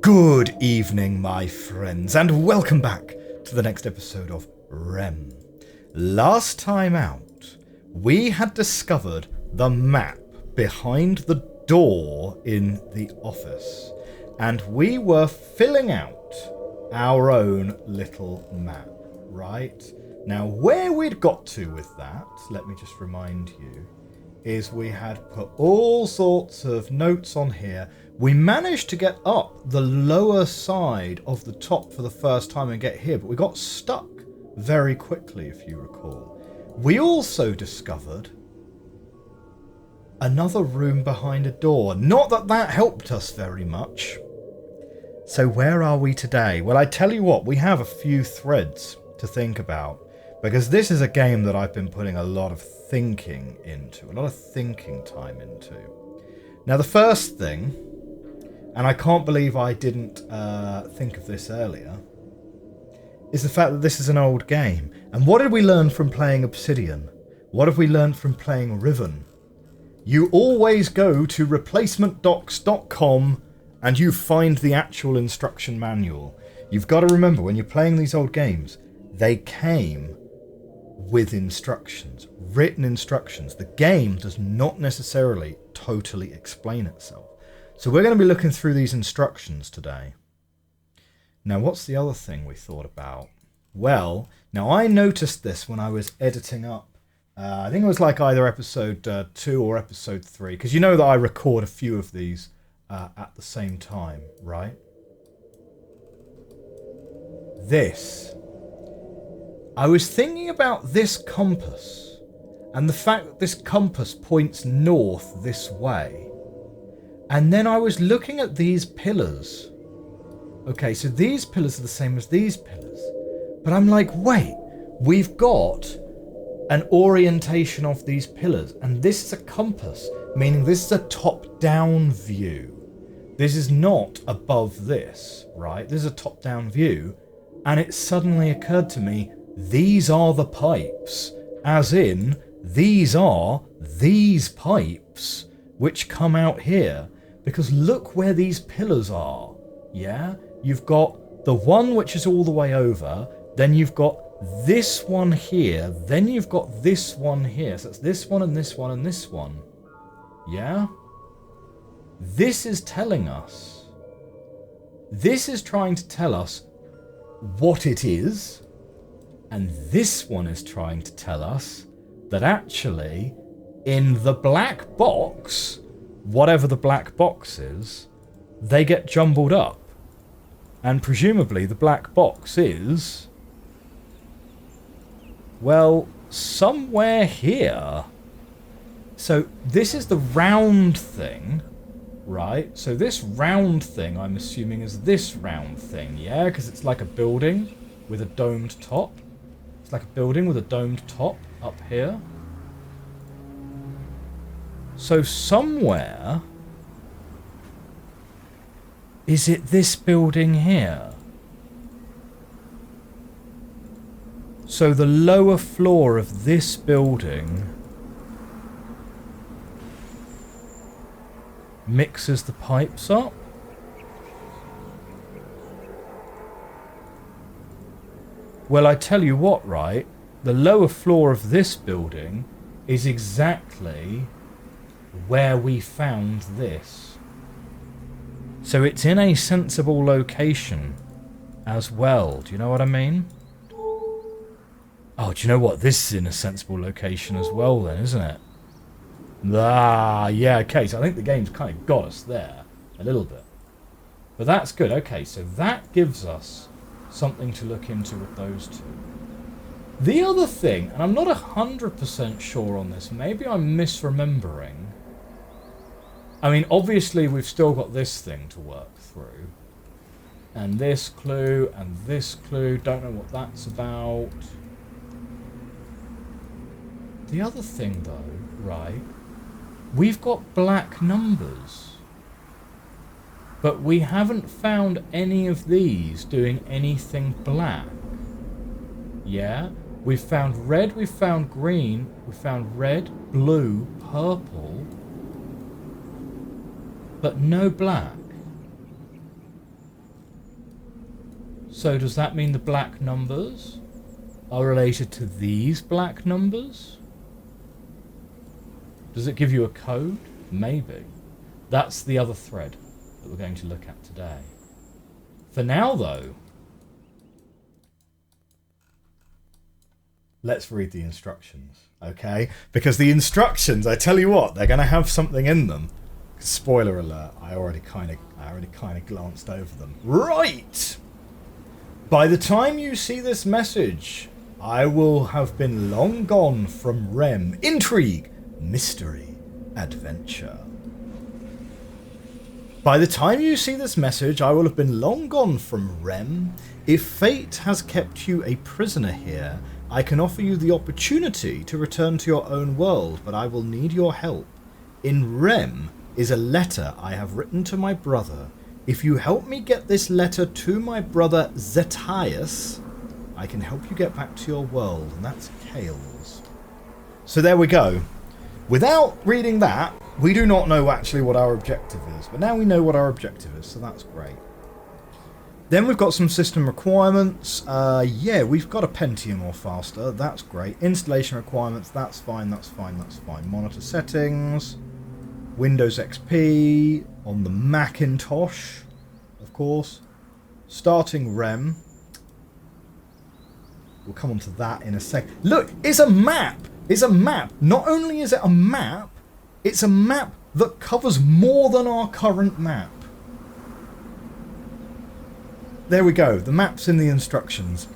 Good evening, my friends, and welcome back to the next episode of Rhem. Last time out, we had discovered the map behind the door in the office, and we were filling out our own little map, right? Now, where we'd got to with that, let me just remind you, is we had put all sorts of notes on here. We managed to get up the lower side of the top for the first time and get here, but we got stuck very quickly, if you recall. We also discovered another room behind a door. Not that that helped us very much. So where are we today? Well, I tell you what, we have a few threads to think about, because this is a game that I've been putting a lot of thinking into, a lot of thinking time into. Now, the first thing, and I can't believe I didn't think of this earlier, is the fact that this is an old game. And what did we learn from playing Obsidian? What have we learned from playing Riven? You always go to replacementdocs.com and you find the actual instruction manual. You've got to remember, when you're playing these old games, they came with instructions, written instructions. The game does not necessarily totally explain itself. So we're going to be looking through these instructions today. Now, what's the other thing we thought about? Well, now I noticed this when I was editing up, I think it was like either episode 2 or episode 3, because you know that I record a few of these at the same time, right? I was thinking about this compass and the fact that this compass points north this way. And then I was looking at these pillars. Okay, so these pillars are the same as these pillars. But I'm like, wait, we've got an orientation of these pillars. And this is a compass, meaning this is a top-down view. This is not above this, right? This is a top-down view. And it suddenly occurred to me, these are the pipes. As in, these are these pipes which come out here. Because look where these pillars are, yeah? You've got the one which is all the way over, then you've got this one here, then you've got this one here. So it's this one and this one and this one, yeah? This is telling us, this is trying to tell us what it is, and this one is trying to tell us that actually in the black box, whatever the black box is, they get jumbled up. And presumably the black box is, well, somewhere here. So this is the round thing, right? So this round thing, I'm assuming, is this round thing, yeah? Because it's like a building with a domed top. It's like a building with a domed top up here. So somewhere, is it this building here? So the lower floor of this building mixes the pipes up? Well, I tell you what, right? The lower floor of this building is exactly where we found this. So it's in a sensible location as well. Do you know what I mean? Oh, do you know what? This is in a sensible location as well then, isn't it? Ah, yeah, okay. So I think the game's kind of got us there a little bit. But that's good. Okay, so that gives us something to look into with those two. The other thing, and I'm not 100% sure on this, maybe I'm misremembering. I mean, obviously we've still got this thing to work through. And this clue, and this clue, don't know what that's about. The other thing though, right, we've got black numbers. But we haven't found any of these doing anything black. Yeah? We've found red, we've found green, we've found red, blue, purple, but no black. So does that mean the black numbers are related to these black numbers? Does it give you a code? Maybe. That's the other thread that we're going to look at today. For now, though, let's read the instructions, okay? Because the instructions, I tell you what, they're going to have something in them. Spoiler alert, I already kind of glanced over them. Right! By the time you see this message, I will have been long gone from Rhem. Intrigue, mystery, adventure. By the time you see this message, I will have been long gone from Rhem. If fate has kept you a prisoner here, I can offer you the opportunity to return to your own world, but I will need your help. In Rhem is a letter I have written to my brother. If you help me get this letter to my brother Zetius, I can help you get back to your world, and that's Kale's. So there we go. Without reading that, we do not know actually what our objective is, but now we know what our objective is, so that's great. Then we've got some system requirements. Yeah, we've got a Pentium or faster, that's great. Installation requirements, that's fine, that's fine, that's fine. Monitor settings, Windows XP, on the Macintosh, of course. Starting Rhem. We'll come on to that in a sec. Look, it's a map! It's a map. Not only is it a map, it's a map that covers more than our current map. There we go. The map's in the instructions.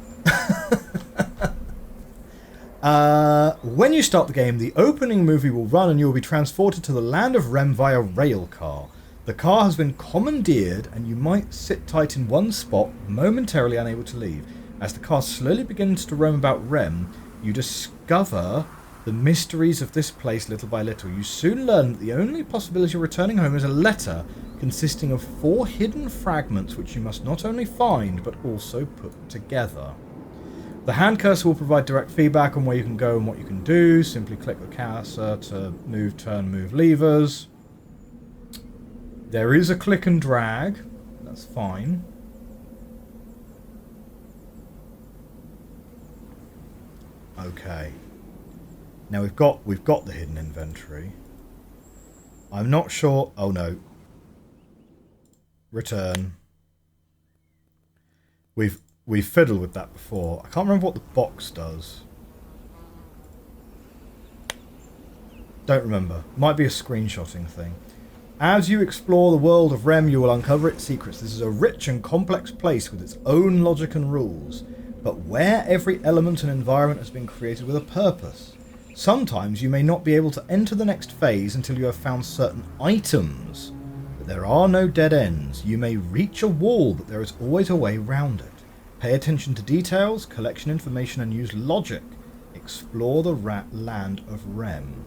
When you start the game, the opening movie will run and you will be transported to the land of Rhem via rail car. The car has been commandeered and you might sit tight in one spot, momentarily unable to leave. As the car slowly begins to roam about Rhem, you discover the mysteries of this place little by little. You soon learn that the only possibility of returning home is a letter consisting of 4 hidden fragments which you must not only find but also put together. The hand cursor will provide direct feedback on where you can go and what you can do. Simply click the cursor to move, turn, move levers. There is a click and drag. That's fine. Okay. Now we've got the hidden inventory. I'm not sure. Oh no. Return. We've fiddled with that before. I can't remember what the box does. Don't remember. Might be a screenshotting thing. As you explore the world of Rhem, you will uncover its secrets. This is a rich and complex place with its own logic and rules, but where every element and environment has been created with a purpose. Sometimes you may not be able to enter the next phase until you have found certain items, but there are no dead ends. You may reach a wall, but there is always a way round it. Pay attention to details, collection information, and use logic. Explore the land of Rhem.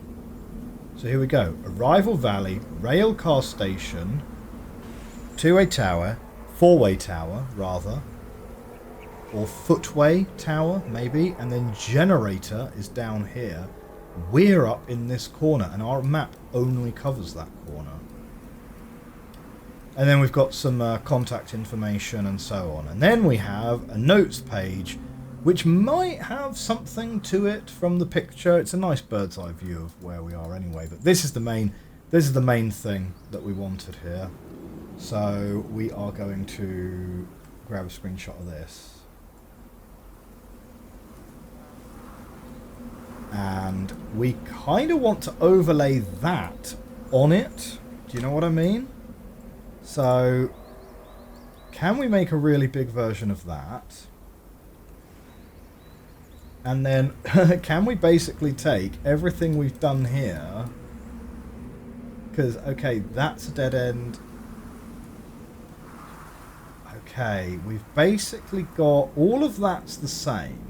So here we go. Arrival Valley, rail car station, 2-way tower, 4-way tower, rather, or footway tower, maybe, and then generator is down here. We're up in this corner, and our map only covers that corner. And then we've got some contact information and so on. And then we have a notes page, which might have something to it from the picture. It's a nice bird's eye view of where we are anyway. But this is the main thing that we wanted here. So we are going to grab a screenshot of this. And we kind of want to overlay that on it. Do you know what I mean? So, can we make a really big version of that? And then, can we basically take everything we've done here? Because, okay, that's a dead end. Okay, we've basically got... all of that's the same.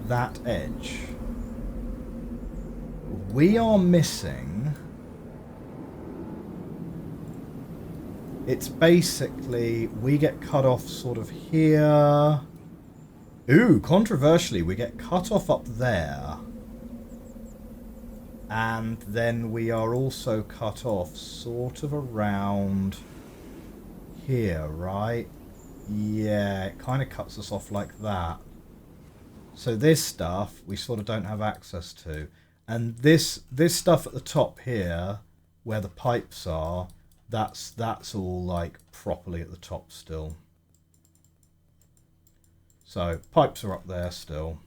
That edge. We are missing... it's basically, we get cut off sort of here. Ooh, controversially, we get cut off up there. And then we are also cut off sort of around here, right? Yeah, it kind of cuts us off like that. So this stuff we sort of don't have access to. And this stuff at the top here, where the pipes are, that's all like properly at the top still. So pipes are up there still.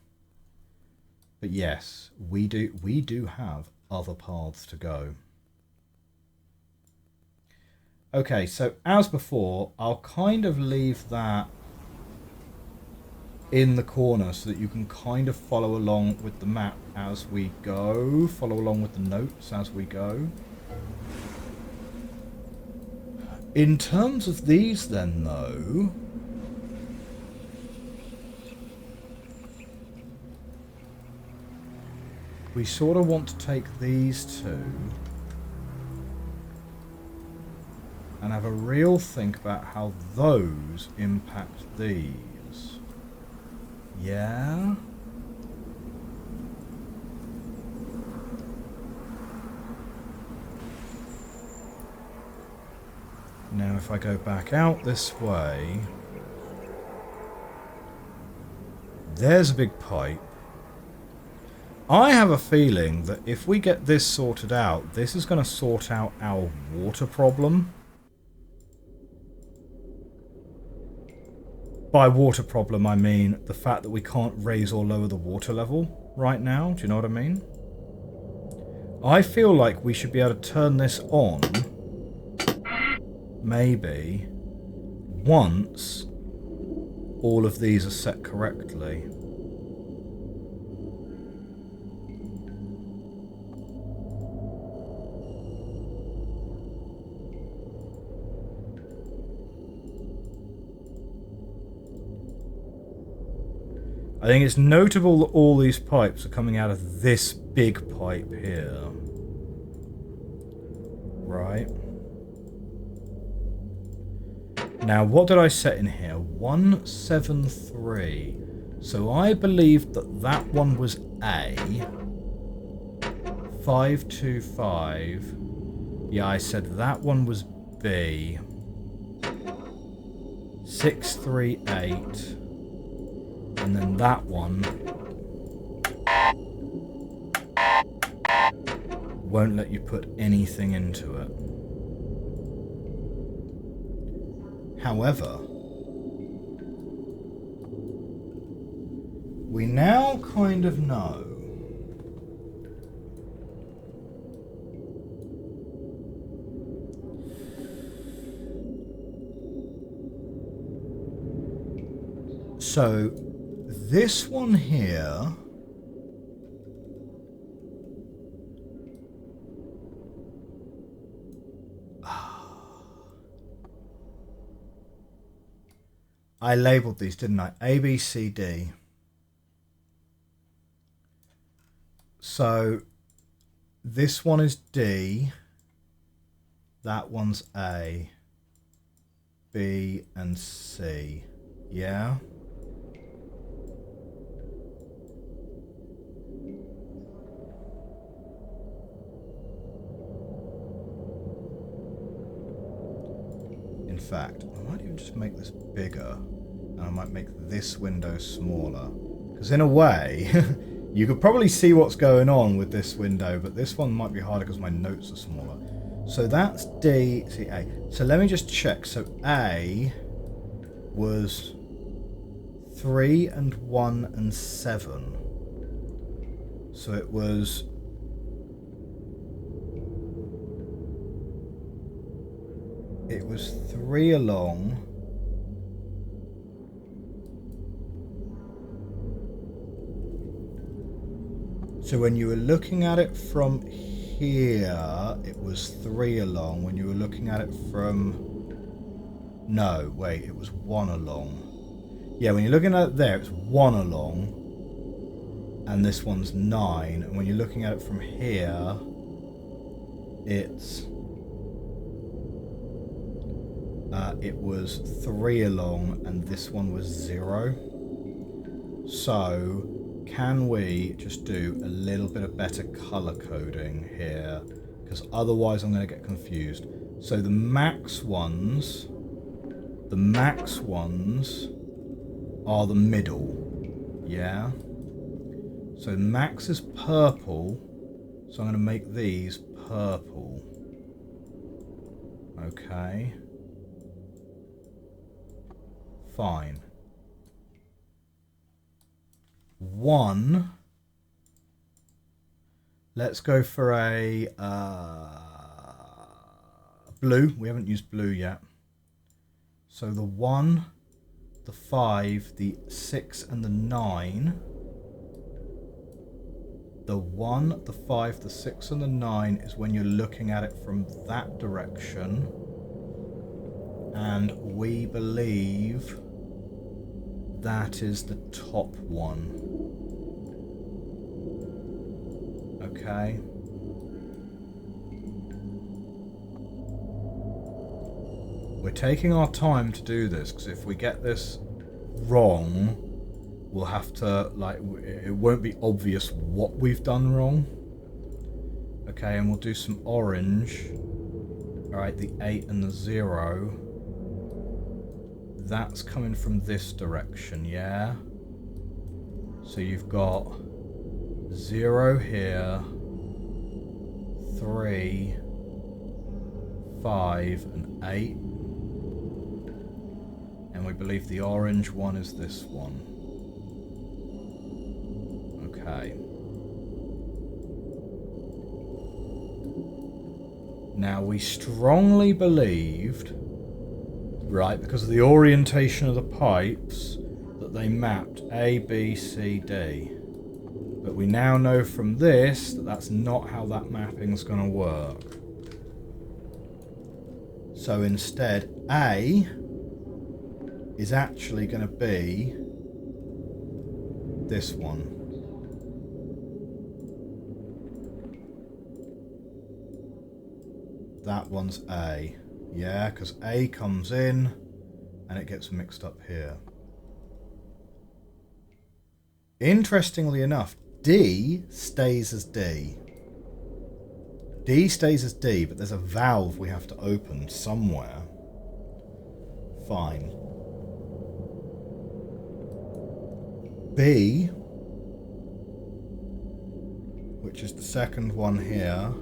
But yes, we do have other paths to go. Okay, so as before, I'll kind of leave that in the corner so that you can kind of follow along with the map as we go, follow along with the notes as we go. In terms of these then though, we sort of want to take these two and have a real think about how those impact these. Yeah? Now if I go back out this way, there's a big pipe. I have a feeling that if we get this sorted out, this is going to sort out our water problem. By water problem, I mean the fact that we can't raise or lower the water level right now. Do you know what I mean? I feel like we should be able to turn this on, maybe, once all of these are set correctly. I think it's notable that all these pipes are coming out of this big pipe here. Right. Now, what did I set in here? 173. So I believe that that one was A. 525. Yeah, I said that one was B. 638. And then that one won't let you put anything into it. However, we now kind of know so this one here I labelled these, didn't I? A, B, C, D. So this one is D, that one's A, B and C. Yeah? In fact, I might even just make this bigger, and I might make this window smaller. Because in a way, you could probably see what's going on with this window, but this one might be harder because my notes are smaller. So that's D, C, A. So let me just check. So A was 3 and 1 and 7. So it was... It was 3 along. So when you were looking at it from here, it was 3 along. When you were looking at it from... No, wait, it was 1 along. Yeah, when you're looking at it there, it's 1 along. And this one's 9. And when you're looking at it from here, it's... it was 3 along, and this one was 0. So, can we just do a little bit of better colour coding here? Because otherwise I'm going to get confused. So the max ones The max ones are the middle. Yeah? So max is purple. So I'm going to make these purple. Okay. Fine. 1. Let's go for a blue. We haven't used blue yet. So the 1, the 5, the 6 and the 9. The 1, the 5, the 6 and the 9 is when you're looking at it from that direction. And we believe that is the top one. Okay. We're taking our time to do this, because if we get this wrong, we'll have to, like, it won't be obvious what we've done wrong. Okay, and we'll do some orange. Alright, the 8 and the 0. That's coming from this direction, yeah? So you've got 0 here, 3, 5 and 8. And we believe the orange one is this one. Okay. Now we strongly believed, right, because of the orientation of the pipes, that they mapped A, B, C, D. But we now know from this that that's not how that mapping's going to work. So instead, A is actually going to be this one. That one's A. Yeah, because A comes in and it gets mixed up here. Interestingly enough, D stays as D. D stays as D, but there's a valve we have to open somewhere. Fine. B, which is the second one here,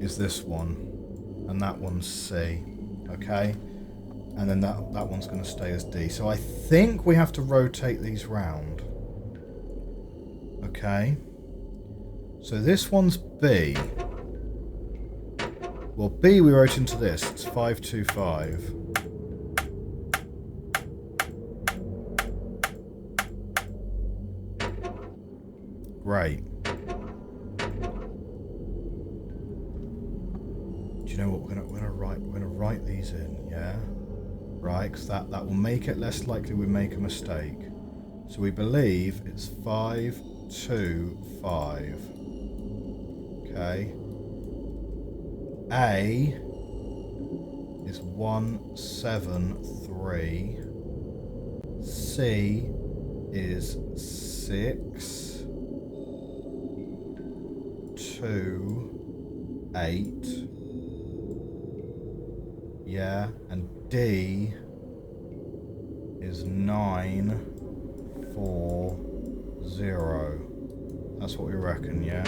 is this one. And that one's C. Okay? And then that one's going to stay as D. So I think we have to rotate these round. Okay? So this one's B. Well, B we wrote into this. It's 525. Great. Do you know what? We're gonna write these in, yeah? Right, because that will make it less likely we make a mistake. So we believe it's 525. Okay. A is 173. C is 6. 2, 8. Yeah, and D is 9, 4, 0. That's what we reckon, yeah?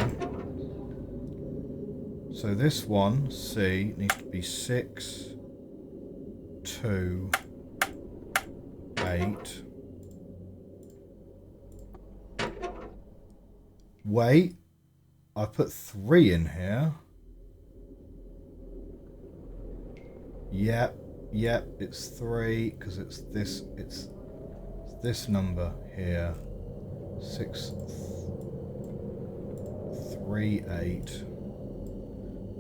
So this one, C, needs to be 6, 2, 8. Wait, I put 3 in here. Yep, it's 3 because it's this number here. 6, 3, 8.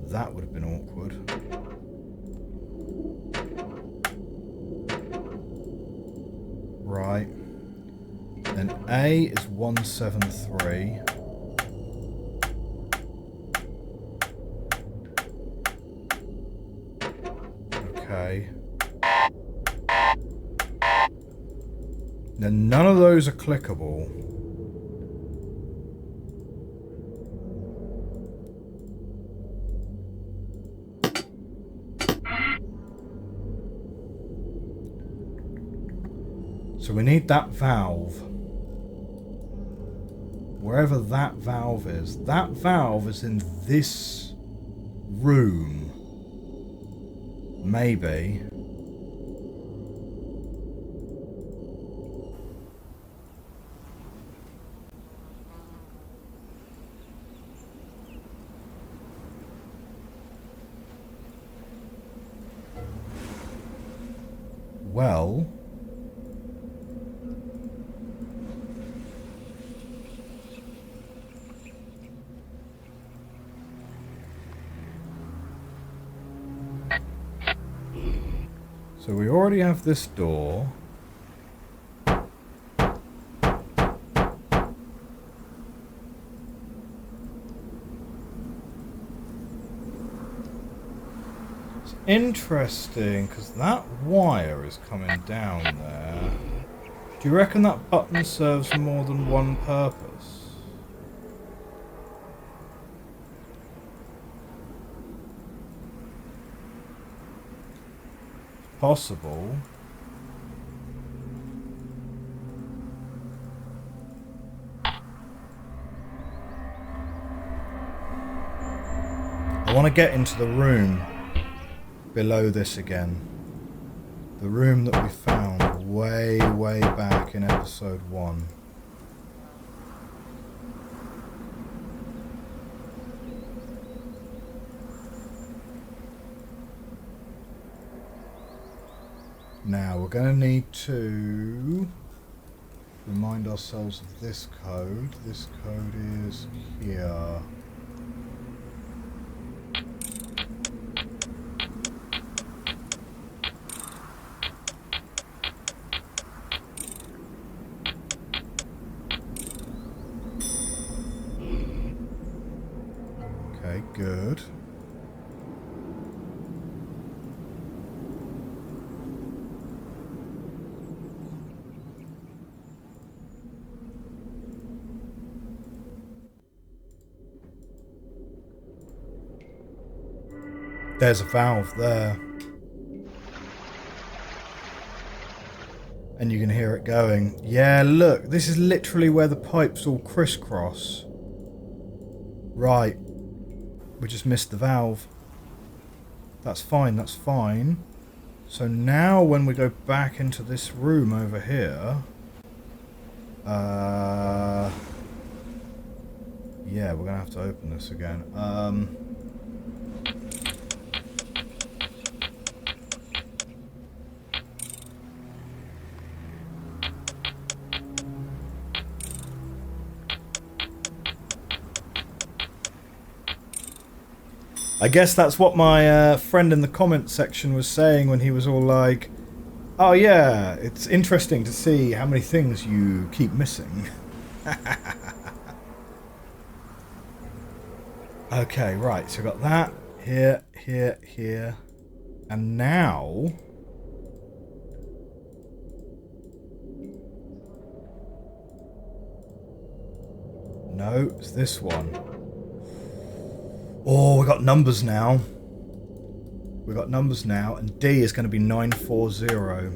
That would have been awkward. Right. Then A is 173. Okay. Now none of those are clickable. So we need that valve. Wherever that valve is. That valve is in this room. Maybe. Well, so we already have this door. Interesting, because that wire is coming down there. Do you reckon that button serves more than one purpose? Possible. I want to get into the room below this again. The room that we found way back in episode 1. Now we're going to need to remind ourselves of this code. This code is here. Good. There's a valve there. And you can hear it going. Yeah, look, this is literally where the pipes all crisscross. Right. We just missed the valve. That's fine, that's fine. So now when we go back into this room over here... yeah, we're going to have to open this again. I guess that's what my friend in the comments section was saying when he was all like, oh yeah, it's interesting to see how many things you keep missing. Okay, right, so we've got that, here, here, here, and now... No, it's this one. Oh, we got numbers now. We got numbers now, and D is going to be 940.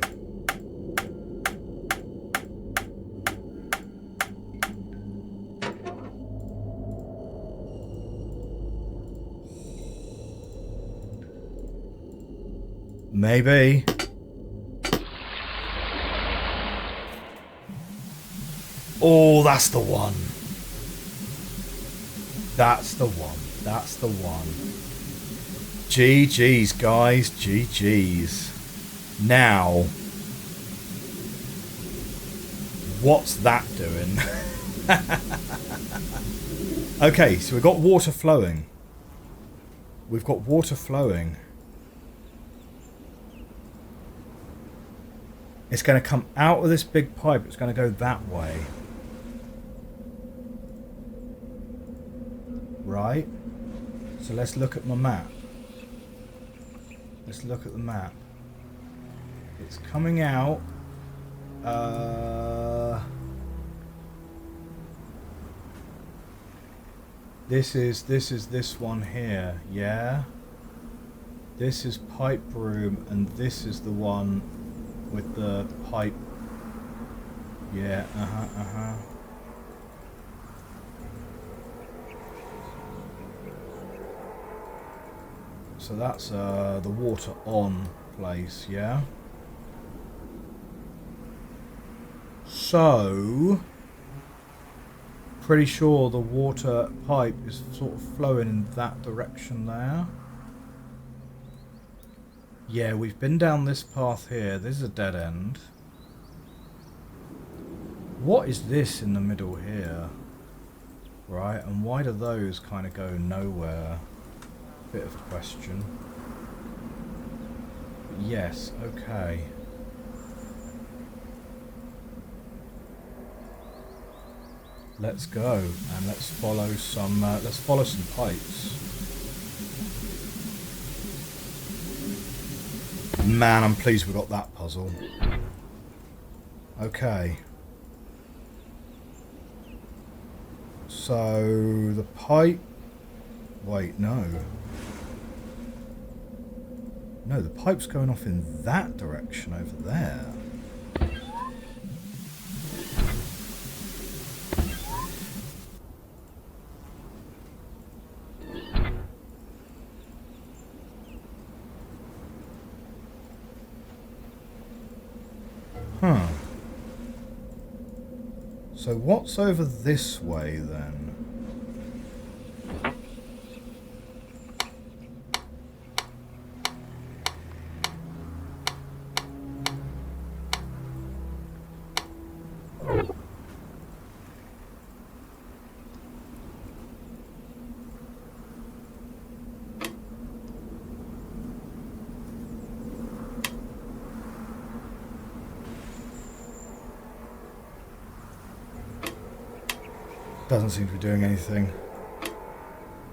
Maybe. Oh, that's the one. That's the one. That's the one. GG's, guys. GG's. Now, what's that doing? Okay, so we've got water flowing. We've got water flowing. It's going to come out of this big pipe. It's going to go that way. Right? So let's look at my map. Let's look at the map. It's coming out. This is this one here, yeah? This is pipe room, and this is the one with the pipe Yeah, uh-huh. So that's the water on place, yeah? So, pretty sure the water pipe is sort of flowing in that direction there. Yeah, we've been down this path here. This is a dead end. What is this in the middle here? Right, and why do those kind of go nowhere? Bit of a question. But yes, okay. Let's go and let's follow some pipes. Man, I'm pleased we got that puzzle. Okay. So the pipe. Wait, no. No, the pipe's going off in that direction over there. Huh. So what's over this way then? Doesn't seem to be doing anything.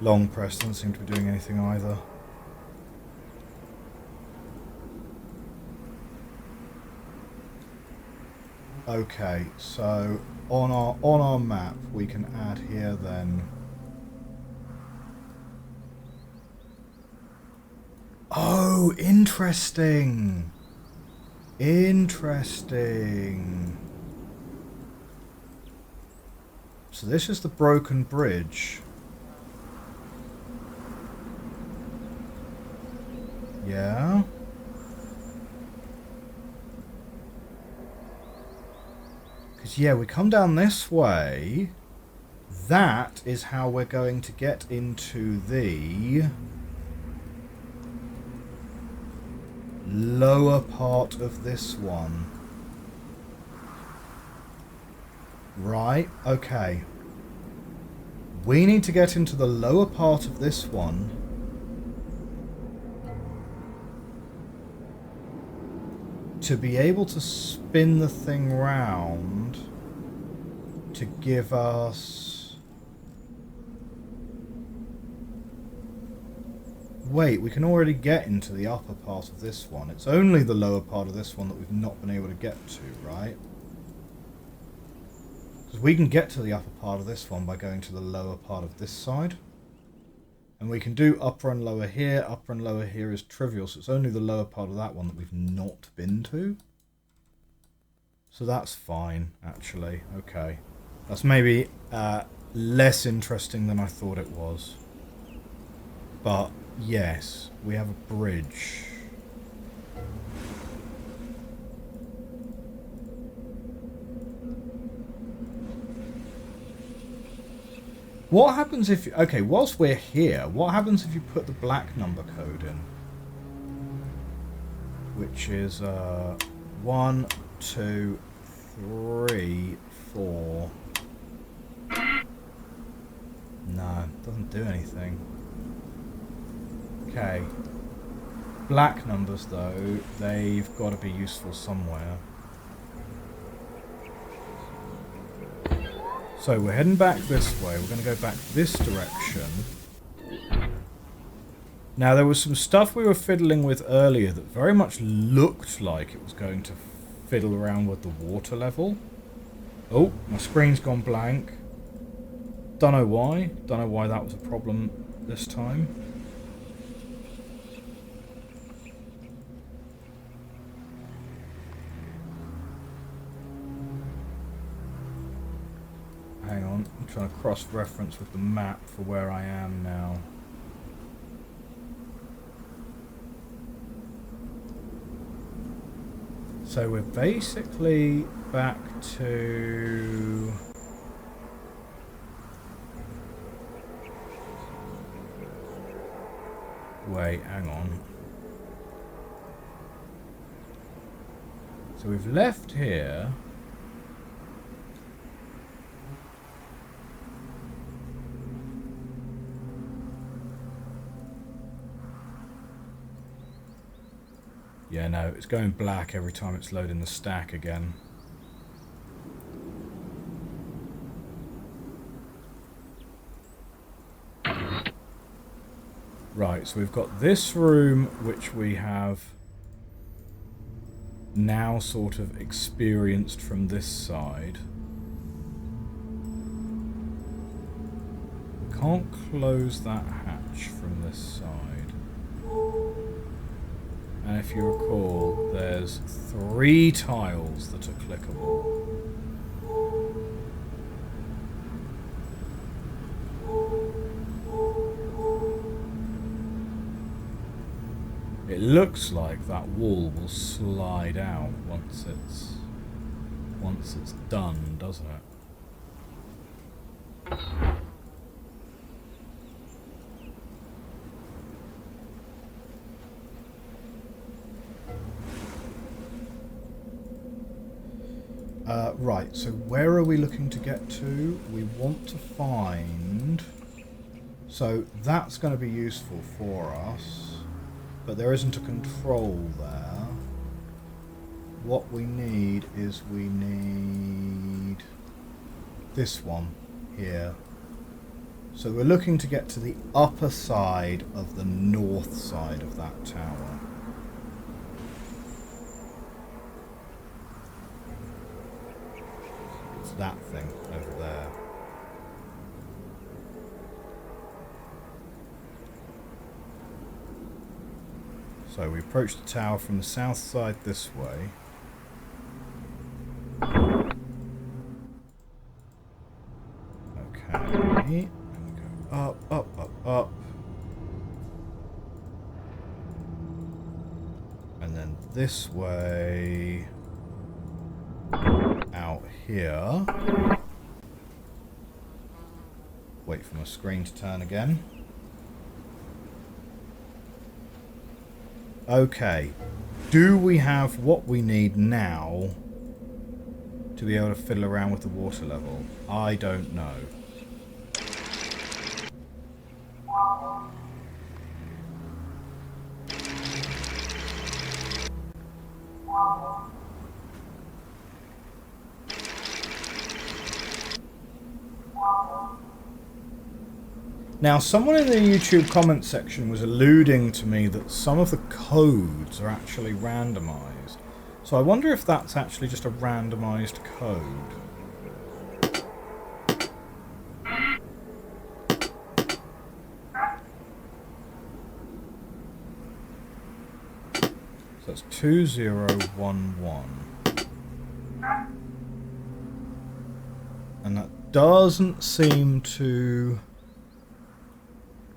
Long press doesn't seem to be doing anything either. Okay, so on our map we can add here then. Oh, interesting. Interesting. So this is the broken bridge. Yeah. Because, yeah, we come down this way. That is how we're going to get into the lower part of this one. Right, okay. We need to get into the lower part of this one. To be able to spin the thing round to give us... Wait, we can already get into the upper part of this one. It's only the lower part of this one that we've not been able to get to, right? Because we can get to the upper part of this one by going to the lower part of this side. And we can do upper and lower here. Upper and lower here is trivial, so it's only the lower part of that one that we've not been to. So that's fine, actually. Okay. That's maybe less interesting than I thought it was. But, yes, we have a bridge. What happens if... Okay, whilst we're here, what happens if you put the black number code in? Which is 1, 2, 3, 4. No, doesn't do anything. Okay. Black numbers, though, they've got to be useful somewhere. So we're heading back this way. We're going to go back this direction. Now, there was some stuff we were fiddling with earlier that very much looked like it was going to fiddle around with the water level. Oh, my screen's gone blank. Don't know why. Don't know why that was a problem this time. hang on. I'm trying to cross-reference with the map for where I am now. So we're basically back to... Wait, hang on. So we've left here. Yeah, no, it's going black every time it's loading the stack again. Right, so we've got this room, which we have now sort of experienced from this side. We can't close that hatch from this side. And if you recall, there's 3 tiles that are clickable. It looks like that wall will slide out once it's done, doesn't it? Right, so where are we looking to get to? We want to find... So that's going to be useful for us, but there isn't a control there. What we need is we need this one here. So we're looking to get to the upper side of the north side of that tower. That thing over there. So we approach the tower from the south side this way. Okay. And we go up, up, up, up. And then this way... out here. Wait for my screen to turn again. Okay. Do we have what we need now to be able to fiddle around with the water level? I don't know. Now, someone in the YouTube comment section was alluding to me that some of the codes are actually randomized. So I wonder if that's actually just a randomized code. So that's 2011. And that doesn't seem to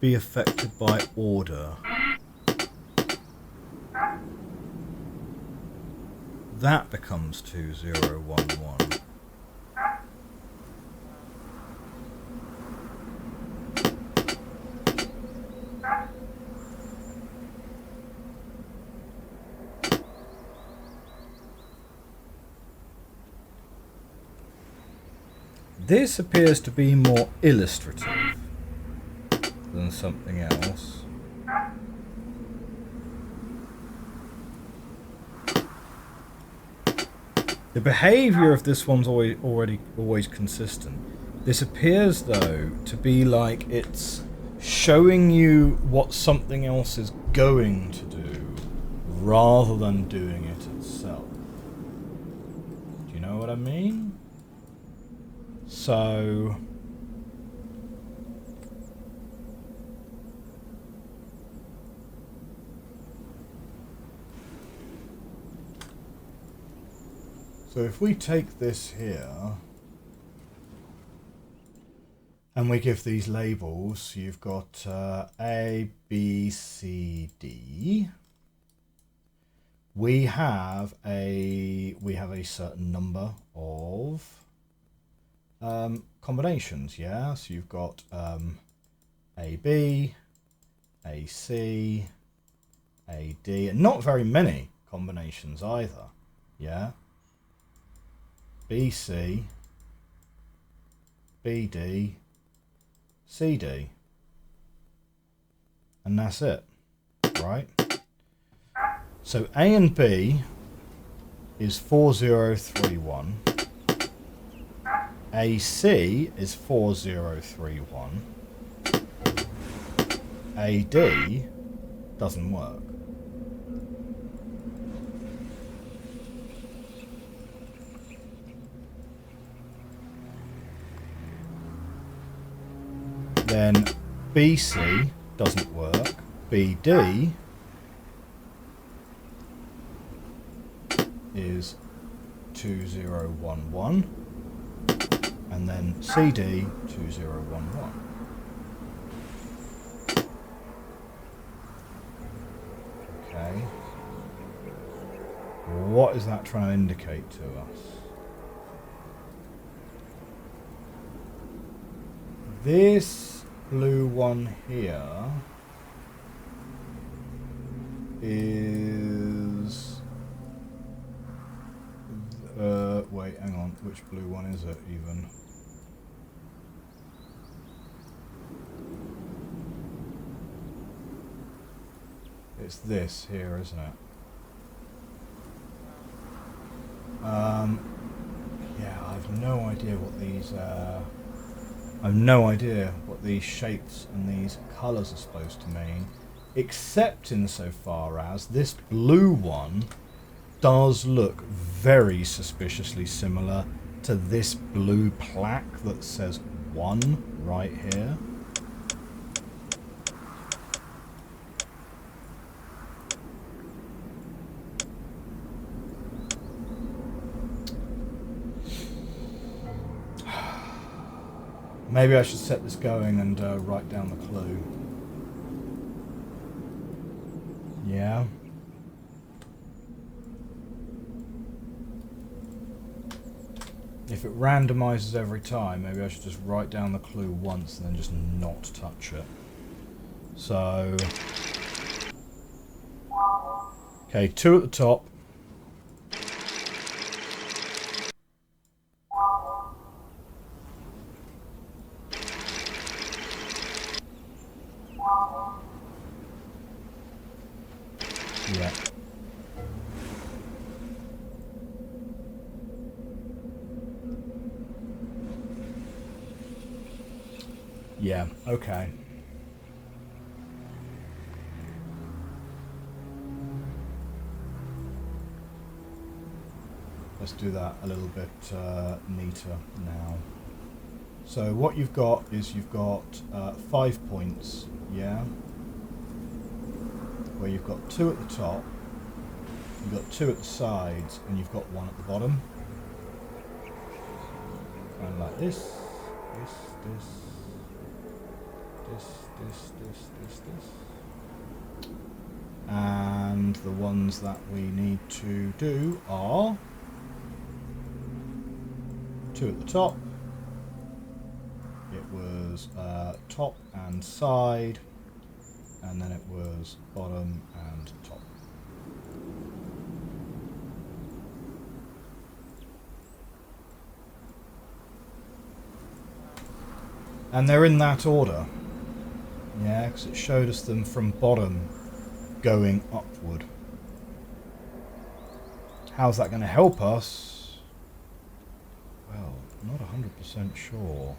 be affected by order. That becomes 2011. This appears to be more illustrative than something else. The behaviour of this one's always consistent. This appears, though, to be like it's showing you what something else is going to do, rather than doing it itself. Do you know what I mean? So... So if we take this here, And we give these labels. You've got A, B, C, D. We have a certain number of combinations. Yeah, so you've got A, B, A, C, A, D, and not very many combinations either. Yeah. B, C, B, D, C, D. And that's it. Right? So A and B is 4031. AC is 4031. AD doesn't work. Then BC doesn't work. BD is 2011. And then CD 2011. Okay. What is that trying to indicate to us? This blue one here is... wait, hang on. Which blue one is it even? It's this here, isn't it? Yeah, I've no idea what these I've no idea what these shapes and these colours are supposed to mean, except insofar as this blue one does look very suspiciously similar to this blue plaque that says 1 right here. Maybe I should set this going and write down the clue. Yeah. If it randomizes every time, maybe I should just write down the clue once and then just not touch it. So... okay, 2 at the top. Yeah. Yeah, okay. Let's do that a little bit neater now. So what you've got is you've got 5 points, yeah? Where you've got 2 at the top, you've got 2 at the sides, and you've got 1 at the bottom. Kind of like this, this, this, this, this, this, this, this. And the ones that we need to do are 2 at the top. It was top and side, and then it was bottom and top. And they're in that order. Yeah, because it showed us them from bottom going upward. How's that going to help us? Well, not 100% sure.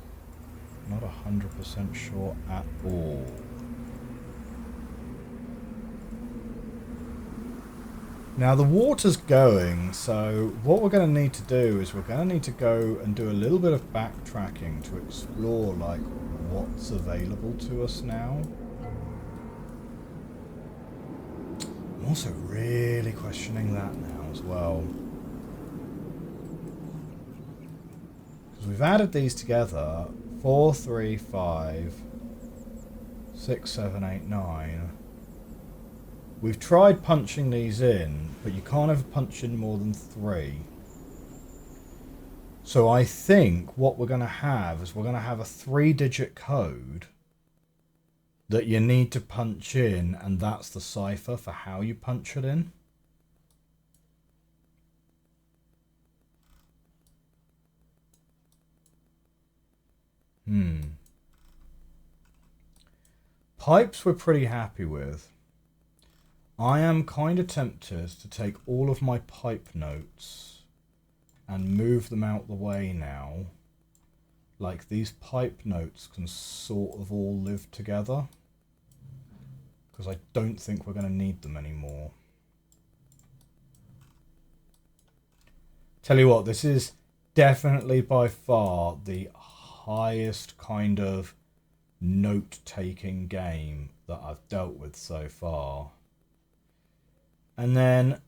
Not 100% sure at all. Now the water's going, so what we're going to need to do is we're going to need to go and do a little bit of backtracking to explore like what's available to us now. I'm also really questioning that now as well. Because we've added these together 4, 3, 5, 6, 7, 8, 9. We've tried punching these in, but you can't ever punch in more than 3. So I think what we're going to have is we're going to have a 3-digit code that you need to punch in, and that's the cipher for how you punch it in. Pipes we're pretty happy with. I am kind of tempted to take all of my pipe notes and move them out the way now. Like, these pipe notes can sort of all live together, because I don't think we're going to need them anymore. Tell you what, this is definitely by far the highest kind of note-taking game that I've dealt with so far. And then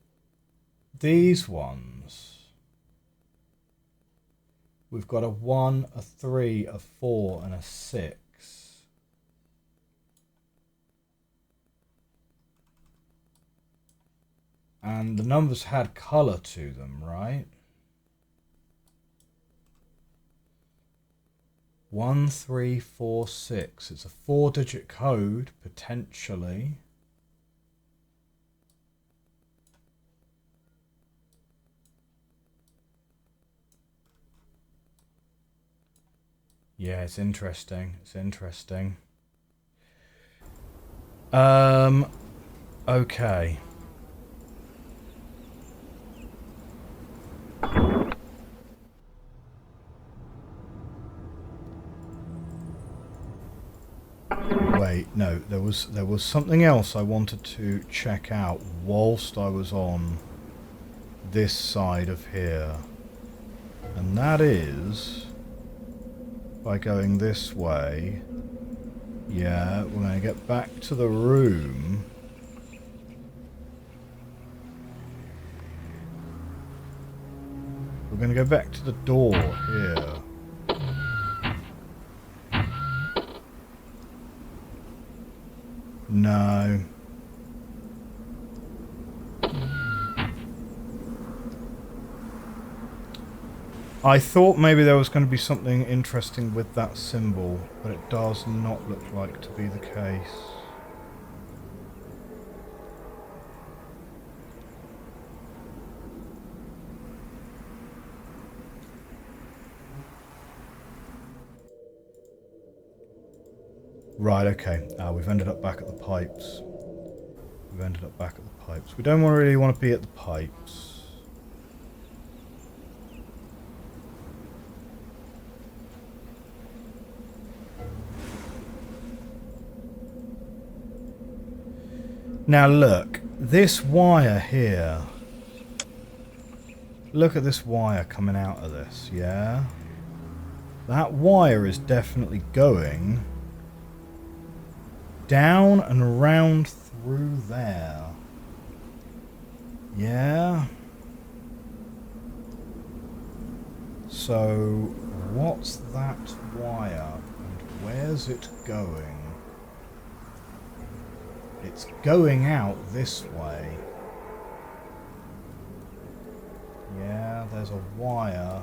these ones, we've got a 1, a 3, a 4, and a 6. And the numbers had colour to them, right? 1, 3, 4, 6. It's a 4-digit code, potentially. Yeah, it's interesting. It's interesting. Okay. Wait, no, there was something else I wanted to check out whilst I was on this side of here. And that is by going this way. Yeah, we're going to get back to the room. We're going to go back to the door here. No. I thought maybe there was going to be something interesting with that symbol, but it does not look like to be the case. Right, okay. We've ended up back at the pipes. We've ended up back at the pipes. We don't really want to be at the pipes. Now look, this wire here. Look at this wire coming out of this, yeah? That wire is definitely going down and around through there. Yeah? So, what's that wire and where's it going? It's going out this way. Yeah, there's a wire.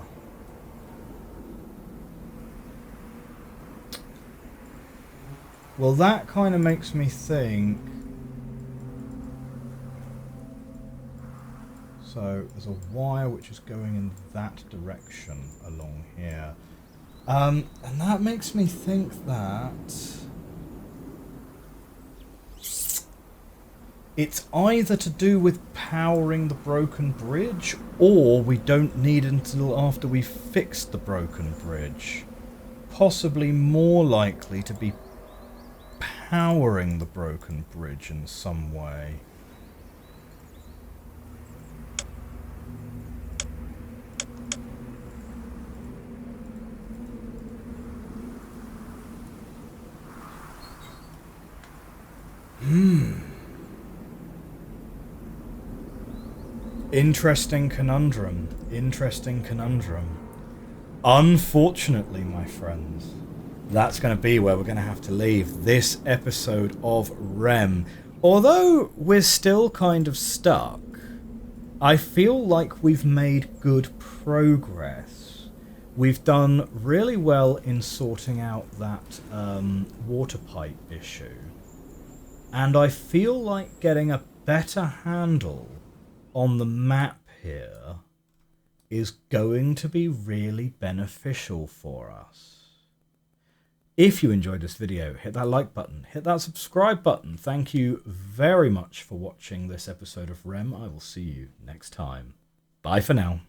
Well, that kind of makes me think. So, there's a wire which is going in that direction along here. And that makes me think that it's either to do with powering the broken bridge, or we don't need it until after we've fixed the broken bridge. Possibly more likely to be powering the broken bridge in some way. Interesting conundrum. Interesting conundrum. Unfortunately, my friends, that's going to be where we're going to have to leave this episode of Rhem. Although we're still kind of stuck, I feel like we've made good progress. We've done really well in sorting out that water pipe issue. And I feel like getting a better handle on the map here is going to be really beneficial for us. If you enjoyed this video, hit that like button, hit that subscribe button. Thank you very much for watching this episode of Rhem. I will see you next time. Bye for now.